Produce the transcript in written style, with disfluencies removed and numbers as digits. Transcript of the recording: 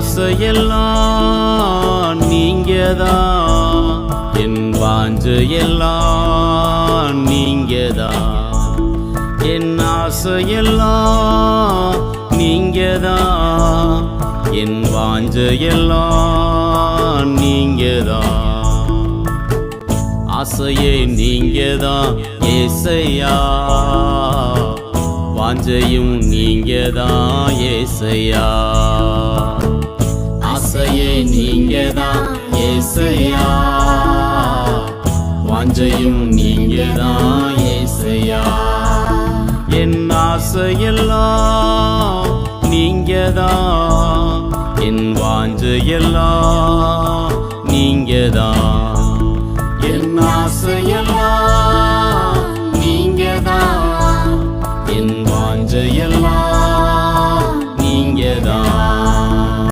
ஆசையெல்லாம் நீங்கதான், என் வாஞ்சையெல்லாம் நீங்கதான், என் ஆசையெல்லாம் நீங்கதான், என் வாஞ்சையெல்லாம் நீங்கதான். ஆசையே நீங்கதான் ஏசையா, வாஞ்சையும் நீங்கதான் ஏசையா. ஆசையே நீங்கதான் ஏசையா, வாஞ்சையும் நீங்கதான் ஏசையா. என் ஆசையெல்லாம் நீங்கதான், என் வாஞ்சையெல்லாம் நீங்கதான், என் ஆசையெல்லாம்